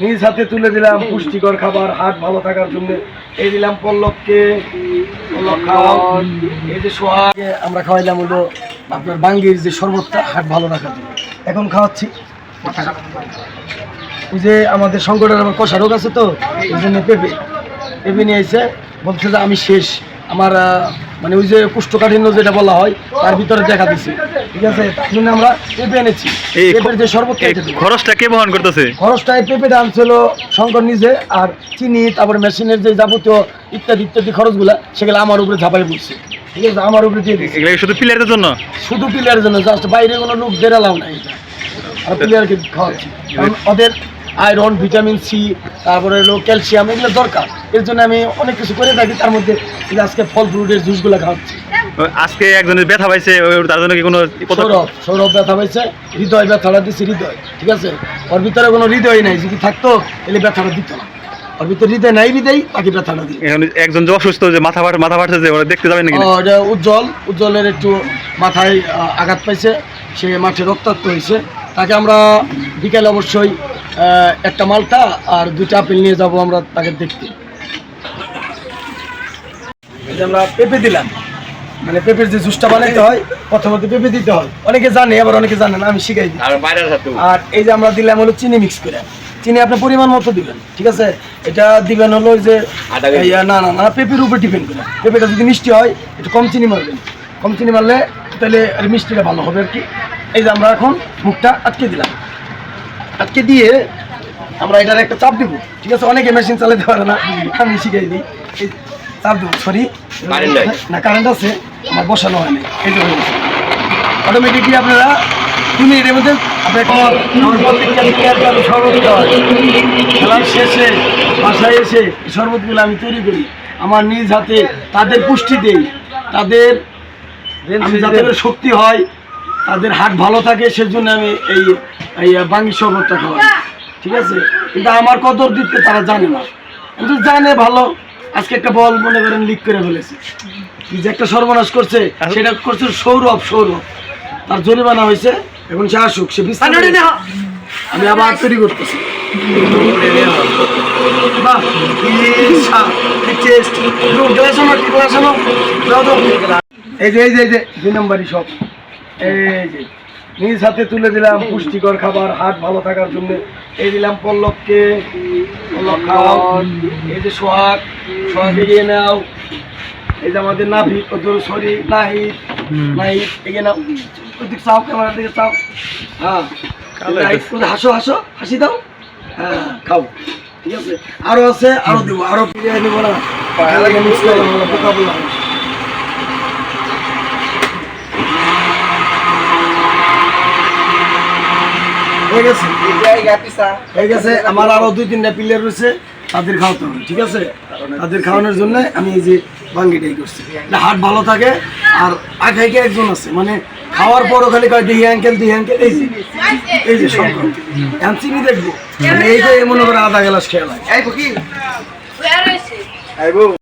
নিজ হাতে তুলে দিলাম পুষ্টিকর খাবার, হাট ভালো থাকার জন্য। এই দিলাম পল্লবকে, পল্লব খাওয়াও। এই যে সোহাগে আমরা খাওয়াইলাম হলো আপনার বাঙ্গির যে শরবতটা, হাট ভালো রাখার জন্য। এখন খাওয়াচ্ছি ওই যে আমাদের সংকটের আমার কষা রোগ আছে, তো এই জন্য পেঁপে নিয়ে এসে বলছে যে আমি শেষ, আমার মানে ওই যে কুষ্ঠকাঠিন্য যেটা বলা হয় তার ভিতরে দেখা দিচ্ছে, ঠিক আছে। তার জন্য আমরা পেঁপে এনেছি। পেঁপের যে শরবত, খরচটা কে বহন করতেছে? খরচটা এই পেঁপে আনছিল শঙ্কর নিজে, আর চিনি, তারপরে মেশিনের যে যাবতীয় ইত্যাদি ইত্যাদি খরচগুলা সেগুলো আমার উপরে ঝাঁপাই পড়ছে, ঠিক আছে। আমার উপরে দিয়ে দিচ্ছে শুধু প্লেয়ারের জন্য, শুধু প্লেয়ারের জন্য, জাস্ট বাইরে কোনো লোক বেরালাম না এটা, আর প্লেয়ারকে খাওয়াচ্ছি। কারণ ওদের আয়রন, ভিটামিন সি, তারপরে হলো ক্যালসিয়াম, এগুলো দরকার। এর জন্য আমি অনেক কিছু করে থাকি, তার মধ্যে আজকে ফল ফ্রুটের জুসগুলো খাওয়াচ্ছি। আজকে একজনের ব্যথা পাইছে, তার জন্য কি কোনো সৌরভ ব্যথা পাইছে, হৃদয় ব্যথাটা দিচ্ছে, হৃদয়, ঠিক আছে। ওর ভিতরে কোনো হৃদয় নাই, যদি থাকতো তাহলে ব্যথাটা দিত না। ওর ভিতরে হৃদয় নাই, হৃদয় বাকি ব্যথাটা দিই। একজন যে অসুস্থ, যে মাথা ফাটছে, যে ওরা দেখতে যাবেন নাকি? উজ্জ্বলের একটু মাথায় আঘাত পাইছে, সে মাঠে রক্তাক্ত হয়েছে। তাকে আমরা বিকেলে অবশ্যই একটা মালটা আর 2টা আপেল নিয়ে যাব আমরা তাকে দেখতে। আমরা পেঁপে দিলাম, মানে পেঁপের যে জুসটা বানাইতে হয় প্রথমত পেঁপে দিতে হয়। অনেকে জানে, আবার অনেকে জানে না, আমি শিখাই দিই। আর এই যে আমরা দিলাম হলো চিনি মিক্স করে, চিনি আপনার পরিমাণ মতো দিবেন, ঠিক আছে। এটা দিবেন হলো যে না পেঁপের উপরে ডিপেন্ড করে। পেঁপেটা যদি মিষ্টি হয় একটু কম চিনি মারবেন, কম চিনি মারলে তাহলে মিষ্টিটা ভালো হবে আর কি। এই যে আমরা এখন মুখটা আটকে দিলাম, আটকে দিয়ে আমরা এটার একটা চাপ দিব, ঠিক আছে। অনেকে মেশিন চালাতে পারে না, আমি শিখাই দিই। এই চাপ দেবো, সরি না কারেন্ট আছে, আমার বসানো হয়নি, এই যে অটোমেটিকলি আপনারা 2 মিনিটের মধ্যে আপনার খেলার শেষে বাসায় এসে এই শরবতগুলো আমি তৈরি করি আমার নিজ হাতে, তাদের পুষ্টি দেই, তাদের যাতে শক্তি হয়, তাদের হাট ভালো থাকে, সেজন্য আমি এই বাঙ্গি শরবতটা খাওয়াই, ঠিক আছে। কিন্তু আমার কদর দিতে তারা জানে না, কিন্তু জানে ভালো। আজকে একটা বল মনে করেন লিক করে ফেলেছে, যে একটা সর্বনাশ করছে, সেটা করছে সৌরভ, তার জরিমানা হয়েছে। এখন সে আসুক, সে আমি আবার তৈরি করতেছি। এই যে 2 নম্বরই সব, এই যে নিজ হাতে তুলে দিলাম পুষ্টিকর খাবার, হাট ভালো থাকার জন্য। এই দিলাম পল্লবকে, পল্লব খাওয়াও। এই যে সোহাগে গিয়ে নাও। এই যে আমাদের নাভি, সরি নাহিদ, এগিয়ে নাও, ওদিকে চাও, ক্যামেরার দিকে চাও। হ্যাঁ, হাসি দাও। হ্যাঁ, খাও, ঠিক আছে। আরো আছে, আরো দেবো, আরো বিরিয়ানি দেবো না, পোকা বলা হয়ে গেছে। আমার আরো 2-3টা প্লেয়ার রয়েছে, তাদের খাওয়াতে হবে, ঠিক আছে। তাদের খাওয়ানোর জন্য আমি এই যে বাঙ্গিটাই করছি, হাট ভালো থাকে। আর আখাইকে একজন আছে, মানে খাওয়ার পরও খালি কয় দিহি আঙ্কেল, এই যে শঙ্কর চিনি দেখবো, এই যে মনে করে আধা গ্লাস খেয়াল হয়।